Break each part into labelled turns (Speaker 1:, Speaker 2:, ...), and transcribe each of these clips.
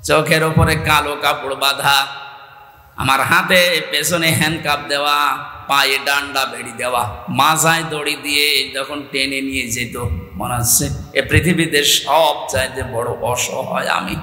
Speaker 1: চোখের উপরে কালো কাপড় বাঁধা, আমার হাতে পেছনে হ্যান্ডকাপ দেওয়া, পায়ে ডান্ডা বেড়ি দেওয়া, মাথায় দড়ি দিয়ে যখন টেনে নিয়ে যেত, মনে হচ্ছে এ পৃথিবীতে সব চাইতে বড় অসহায় আমি।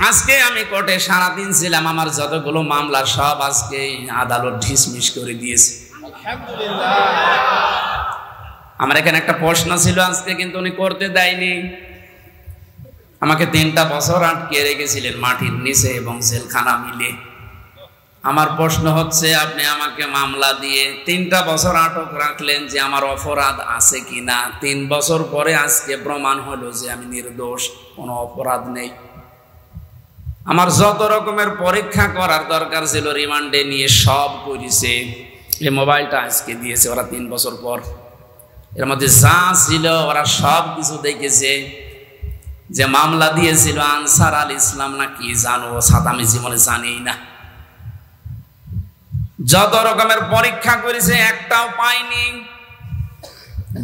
Speaker 1: আজকে আমি কোর্টে সারাদিন ছিলাম, আমার যতগুলো মামলা সব আজকে আদালত ডিসমিস করে দিয়েছে। আমার এখানে একটা প্রশ্ন ছিল আজকে, কিন্তু উনি করতে দেয়নি। আমাকে 3টা বছর আটকে রেখেছিলেন মাটির নিচে এবং জেলখানা মিলে। আমার প্রশ্ন হচ্ছে, আপনি আমাকে মামলা দিয়ে 3টা বছর আটক রাখলেন, যে আমার অপরাধ আছে কিনা? 3 বছর পরে আজকে প্রমাণ হলো যে আমি নির্দোষ, কোনো অপরাধ নেই। আমার যত রকমের পরীক্ষা করার দরকার ছিল রিমান্ডে নিয়ে সব করেছে। এই মোবাইলটা আজকে দিয়েছে ওরা 3 বছর পর। এর মধ্যে যা ছিল ওরা সব কিছু দেখেছে। যে মামলা দিয়েছিল আনসার আল ইসলাম না কি জানো, আমি জীবনে জানি না। যত রকমের পরীক্ষা করেছে একটাও পাইনি।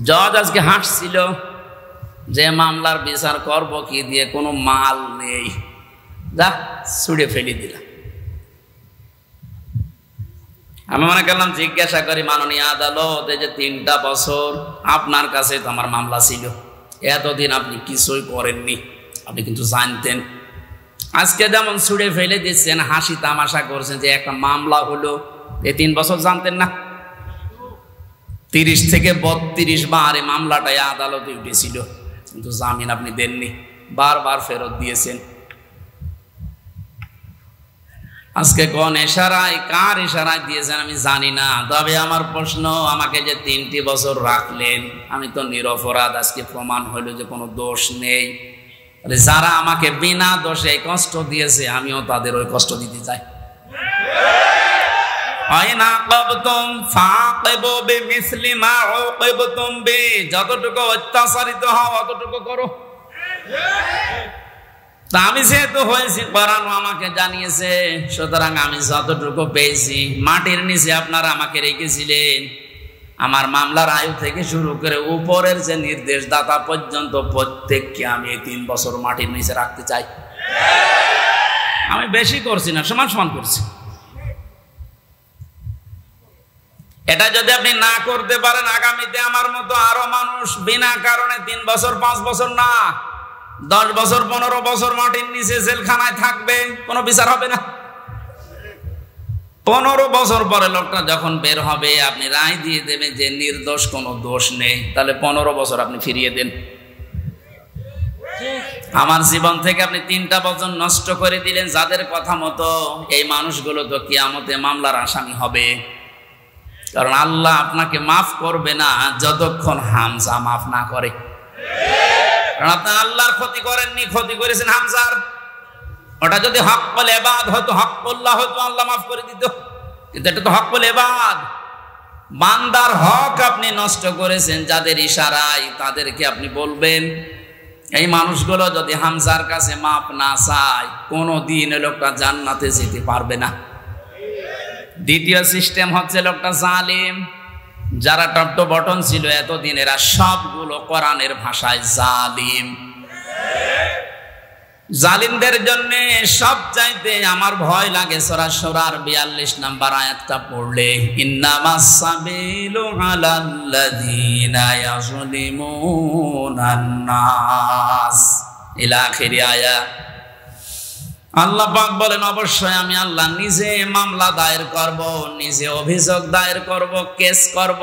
Speaker 1: জজ আজকে হাসছিল যে মামলার বিচার করব কি দিয়ে, কোনো মাল নেই, যা ছুড়ে ফেলে দিলাম। আমি মনে করলাম জিজ্ঞাসা করি, মাননীয় আদালত, এই যে 3টা বছর আপনার কাছে তো আমার মামলা ছিল, এতদিন আপনি কিছুই করেননি, আপনি কিন্তু জানতেন। আজকে যেমন ছুড়ে ফেলে দিচ্ছেন, হাসি তামাশা করছেন যে একটা মামলা হলো, এই 3 বছর জানতেন না? 30 থেকে 32 বার এই মামলাটাই আদালতে উঠেছিল, কিন্তু জামিন আপনি দেননি, বারবার ফেরত দিয়েছেন। আজকে কোন ইশারায়, কার ইশারায় দিয়েছেন আমি জানি না। তবে আমার প্রশ্ন, আমাকে যে 3টি বছর রাখলেন, আমি তো নিরপরাধ, আজকে প্রমাণ হইল যে কোনো দোষ নেই। যারা আমাকে বিনা দোষে কষ্ট দিয়েছে, আমিও তাদের ওই কষ্ট দিতে চাই। যতটুকু অত্যাচারিত হও অতটুকু করো। তা আমি যেহেতু হয়েছি, করানো আমাকে জানিয়েছে, সুতরাং আমি যতটুকু পেয়েছি, মাটির নিচে আপনারা আমাকে রেখেছিলেন, আমার মামলার আয়ু থেকে শুরু করে উপরের যে নির্দেশদাতা পর্যন্ত প্রত্যেককে আমি এই 3 বছর মাটির নিচে রাখতে চাই। আমি বেশি করছি না, সমান সমান করছি। এটা যদি আপনি না করতে পারেন, আগামীতে আমার মতো আরো মানুষ বিনা কারণে 3 বছর 5 বছর না 10 বছর 15 বছর মাটির নিচে জেলখানায় থাকবে, কোনো বিচার হবে না। 15 বছর পরে লোকটা যখন বের হবে, আপনি রায় দিয়ে দেবেন যে নির্দোষ, কোনো দোষ নেই, তাহলে 15 বছর আপনি ফিরিয়ে দেন। আমার জীবন থেকে আপনি 3টা বছর নষ্ট করে দিলেন যাদের কথা মতো। এই মানুষগুলো তো কিয়ামতে মামলার আসামি হবে, কারণ আল্লাহ আপনাকে মাফ করবে না যতক্ষণ হামজা মাফ না করে। কারণ আপনি আল্লাহর ক্ষতি করেননি, ক্ষতি করেছেন হামজার। ওটা যদি হক্কুল ইবাদ হতো, হক্কুল্লাহ হতো, আল্লাহ মাফ করে দিত, কিন্তু এটা তো হক্কুল ইবাদ, বান্দার হক আপনি নষ্ট করেছেন যাদের ইশারায়। তাদেরকে আপনি বলবেন, এই মানুষগুলো যদি হামজার কাছে মাফ না চায়, কোনোদিন লোকটা জান্নাতে যেতে পারবে না। দ্বিতীয় সিস্টেম হচ্ছে লোকটা জালিম। যারা টপ বটন ছিল এতদিন, এরা সবগুলো কোরআনের ভাষায় জালিম। জালিমদের জন্য সবচাইতে আমার ভয় লাগে সূরা শুরার 42 নম্বর আয়াতটা পড়লে, ইন্নামাস সাবিলু আলাল্লাযীনা ইয়াযলিমুনান নাস ইলা আখিরি আয়াত। আল্লাহ পাক বলেন, অবশ্যই আমি আল্লাহ নিজে মামলা দায়ের করব, নিজে অভিযোগ দায়ের করব, কেস করব।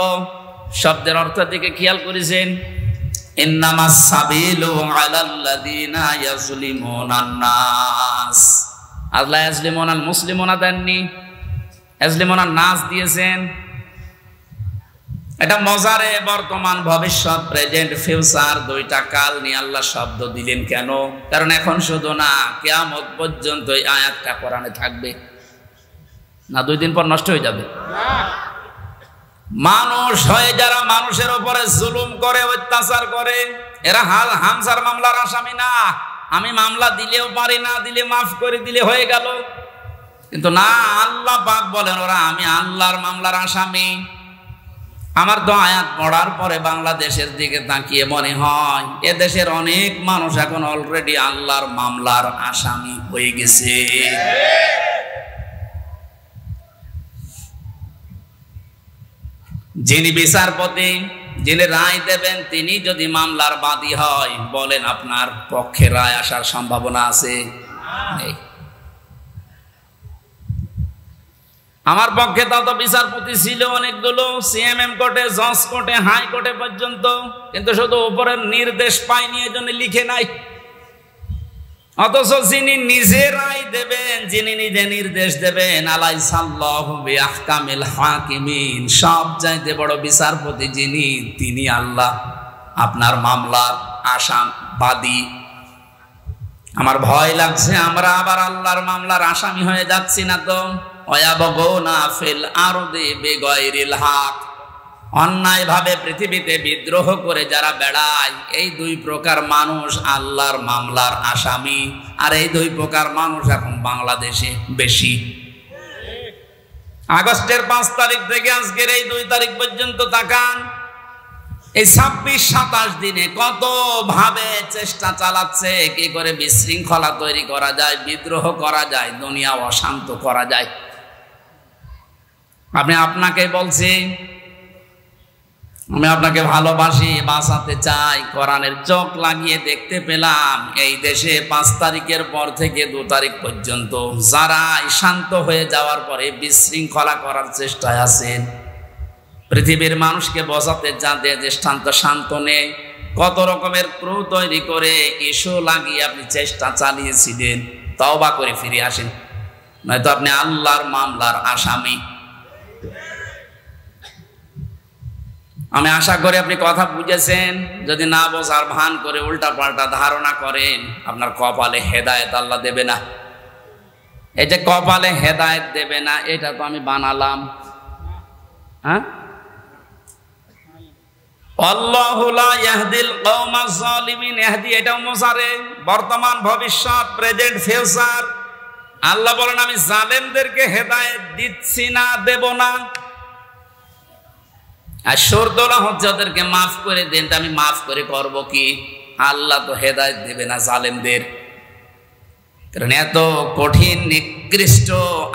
Speaker 1: শব্দের অর্থ দিকে খেয়াল করেছেন, ইন্নামাস সাবিলু আলাল্লাযীনা ইয়াযলিমুনান নাস। আল্লাহ ইয়াযলিমুনাল মুসলিমুনা দেননি, ইয়াযলিমুনান নাস দিয়েছেন। এটা মজারে বর্তমান ভবিষ্যৎ, প্রেজেন্ট ফিউচার, 2টা কাল নিয়ে আল্লাহ শব্দ দিলেন কেন? কারণ এখন শুধু না, কিয়ামত পর্যন্ত এই আয়াতটা কোরআনে থাকবে না, 2 দিন পর নষ্ট হয়ে যাবে। মানুষ হয়ে যারা মানুষের উপরে জুলুম করে, অত্যাচার করে, এরা হামজার মামলার আসামি না। আমি মামলা দিলেও পারি, না দিলে মাফ করে দিলে হয়ে গেল, কিন্তু না, আল্লাহ পাক বলেন ওরা আমি আল্লাহর মামলার আসামি। আমার তো আয়াত পড়ার পরে বাংলাদেশের দিকে তাকিয়ে মনে হয় এ দেশের অনেক মানুষ এখন অলরেডি আল্লাহর মামলার আসামি হয়ে গেছে। যিনি বিচারপতি, যিনি রায় দেবেন, তিনি যদি মামলার বাদী হয়, বলেন আপনার পক্ষে রায় আসার সম্ভাবনা আছে? নেই। আমার পক্ষে তত বিচারপতি ছিল অনেকগুলো, সিএমএম কোর্টে, জজ কোর্টে, হাইকোর্টে পর্যন্ত, কিন্তু শুধু উপরের নির্দেশ পাইনি, এজন্য লিখে নাই। অথচ যিনি নিজে রায় দেবেন, যিনি নিজে নির্দেশ দেবেন, আলাইসাল্লাহু বিআহকামিল হাকিমিন, সব চাইতে বড় বিচারপতি যিনি, তিনি আল্লাহ আপনার মামলার আসামি। আমার ভয় লাগছে আমরা আবার আল্লাহর মামলার আসামি হয়ে যাচ্ছি না তো? ওয়ায়াবগুনা ফিল আরদি বিগাইরিল হক, অন্যায়ভাবে পৃথিবীতে বিদ্রোহ করে যারা বেড়ায়, এই দুই প্রকার মানুষ আল্লাহর মামলার আসামি। আর এই দুই প্রকার মানুষ এখন বাংলাদেশে বেশি। আগস্টের 5 তারিখ থেকে আজকের এই 2 তারিখ পর্যন্ত তাকান, এই 26-27 দিনে কত ভাবে চেষ্টা চালাচ্ছে কি করে বিশৃঙ্খলা তৈরি করা যায়, বিদ্রোহ করা যায়, দুনিয়া অশান্ত করা যায়। আমি আপনাকে বলছি, আমি আপনাকে ভালোবাসি, বাঁচাতে চাই। কোরআনের চোখ লাগিয়ে দেখতে পেলাম এই দেশে 5 তারিখের পর থেকে 2 তারিখ পর্যন্ত যারা শান্ত হয়ে যাওয়ার পরে বিশৃঙ্খলা করার চেষ্টায় আছেন, পৃথিবীর মানুষকে বোঝাতে যাতে দৃষ্টান্ত শান্ত নেই, কত রকমের ক্রু তৈরি করে ইস্যু লাগিয়ে আপনি চেষ্টা চালিয়েছিলেন। তওবা করে ফিরে আসেন, নয়তো আপনি আল্লাহর মামলার আসামি। আমি আশা করি আপনি কথা বুঝেছেন। যদি না বোঝার ভান করে উল্টা পাল্টা ধারণা করেন, আপনার কপালে হেদায়েত আল্লাহ দেবে না। এই যে কপালে হেদায়েত দেবে না, এটা তো আমি বানালাম। হ্যাঁ, আল্লাহু লা ইয়াহদিল কওমাজ জালিমিন, ইহদি এটাও মোসারে, বর্তমান, ভবিষ্যৎ, প্রেজেন্ট, ফিউচার। আল্লাহ বলেন আমি জালেমদেরকে হেদায়েত দিচ্ছি না, দেব না। আর শর্তটা হচ্ছে ওদেরকে মাফ করে দেন। আমি মাফ করে করব কি? আল্লাহ তো হেদায়েত দেবে না জালেমদের। কারণ এত কঠিন নিকৃষ্ট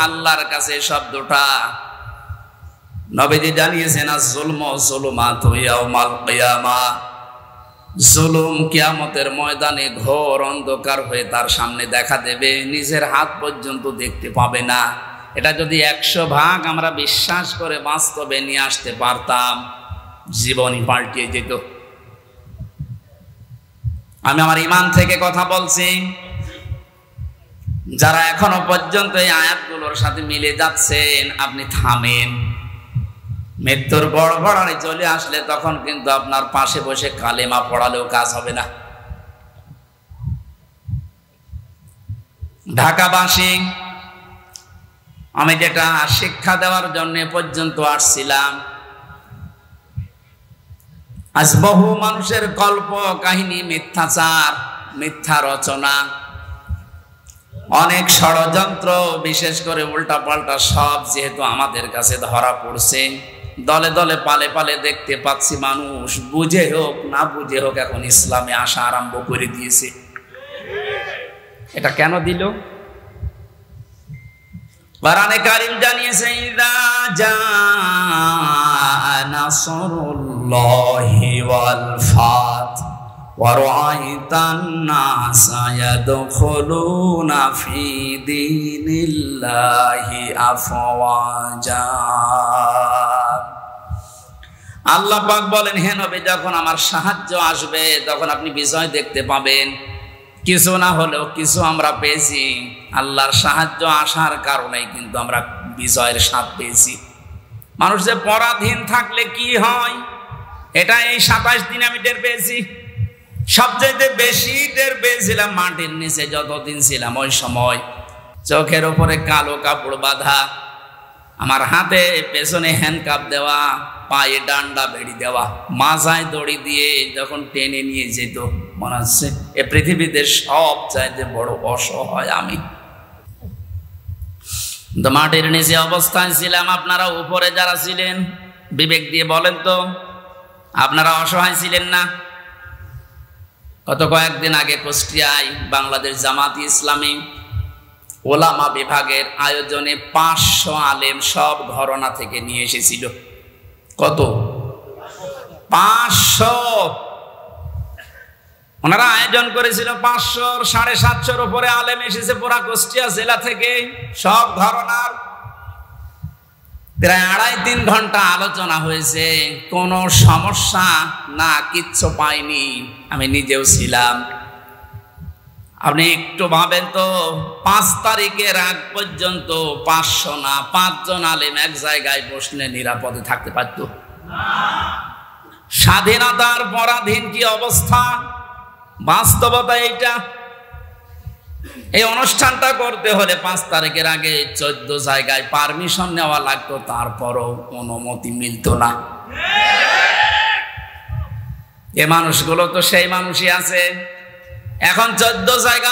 Speaker 1: আল্লাহর কাছে শব্দটা। নবীজি জানিয়েছেন আয-যুলমু যুলুমাতু ইয়াউমাল কিয়ামা, জুলুম কিয়ামতের ময়দানে ঘোর অন্ধকার হয়ে তার সামনে দেখা দেবে, নিজের হাত পর্যন্ত দেখতে পাবে না। এটা যদি 100 ভাগ আমরা বিশ্বাস করে বাস্তবে নিয়ে আসতে পারতাম, জীবনই পাল্টিয়ে যেত। আমি আমার ঈমান থেকে কথা বলছি। যারা এখনো পর্যন্ত এই আয়াতগুলোর সাথে মিলে যাচ্ছেন, আপনি থামেন। মৃত্যুর গড়গড়ানি চলে আসলে তখন কিন্তু আপনার পাশে বসে কালেমা পড়ালেও কাজ হবে না। ঢাকাবাসী, আমি যেটা শিক্ষা দেওয়ার জন্য পর্যন্ত আসছিলাম, আজ বহু মানুষের গল্প কাহিনী, মিথ্যাচার, মিথ্যা রচনা, অনেক ষড়যন্ত্র, বিশেষ করে উল্টা পাল্টা সব যেহেতু আমাদের কাছে ধরা পড়ছে, দলে দলে পালে পালে দেখতে পাচ্ছি মানুষ বুঝে হোক না বুঝে হোক এখন ইসলামে আসা আরম্ভ করে দিয়েছে। এটা কেন দিল? কোরআনে কারীম জানিয়েছে, ইযা জাআ নাসরুল্লাহি ওয়াল ফাত ওয়া রাআইতান নাসা ইয়াদখুলুনা ফি দীনিল্লাহি আফওয়াজা। আল্লাহ পাক বলেন, হে নবী, যখন আমার সাহায্য আসবে তখন আপনি বিজয় দেখতে পাবেন। কিছু না হলেও কিছু আমরা পেয়েছি। আল্লাহর সাহায্য আসার কারণেই কিন্তু আমরা বিজয়ের স্বাদ পেয়েছি। মানুষ যে পরাধীন থাকলে কি হয়, এটা এই 27 দিন আমি টের পেয়েছি। সবচেয়ে বেশি টের পেয়েছিলাম মাটির নিচে যতদিন ছিলাম, ওই সময় চোখের উপরে কালো কাপড় বাঁধা, আমার হাতে পেছনে হ্যান্ডকাপ দেওয়া, পায়ে ডান্ডা বেড়ি দেওয়া, মাথায় দড়ি দিয়ে যখন টেনে নিয়ে যেত, মনে হচ্ছে এ পৃথিবীতে সব চাইতে বড় অসহায় আমি। তো মাটির নিচে অবস্থায় ছিলাম, আপনারা উপরে যারা ছিলেন বিবেক দিয়ে বলেন তো, আপনারা অসহায় ছিলেন না? গত কয়েকদিন আগে কুষ্টিয়ায় বাংলাদেশ জামাতি ইসলামী ওলামা বিভাগের আয়োজনে 500 আলেম সব ঘরানা থেকে নিয়ে এসেছিল। কত? 500। ওনারা আয়োজন করেছিল 500, 750 উপরে আলেম এসেছে পুরা কুষ্টিয়া জেলা থেকে, সব ঘরানার। প্রায় 2.5-3 ঘন্টা আলোচনা হয়েছে, কোনো সমস্যা না, কিচ্ছু পাইনি। আমি নিজেও ছিলাম। আপনি একটু ভাবেন তো, 5 তারিখের আগ পর্যন্ত 500 না 5 জন আলেম এক জায়গায় বসলে নিরাপদে থাকতে পারত? স্বাধীনতার পরাধীন কি অবস্থা, বাস্তবতা এইটা। এই অনুষ্ঠানটা করতে হলে 5 তারিখের আগে 14 জায়গায় পারমিশন নেওয়া লাগতো, তারপরও অনুমতি মিলত না। এ মানুষগুলো তো সেই মানুষই আছে। এখন 14 জায়গা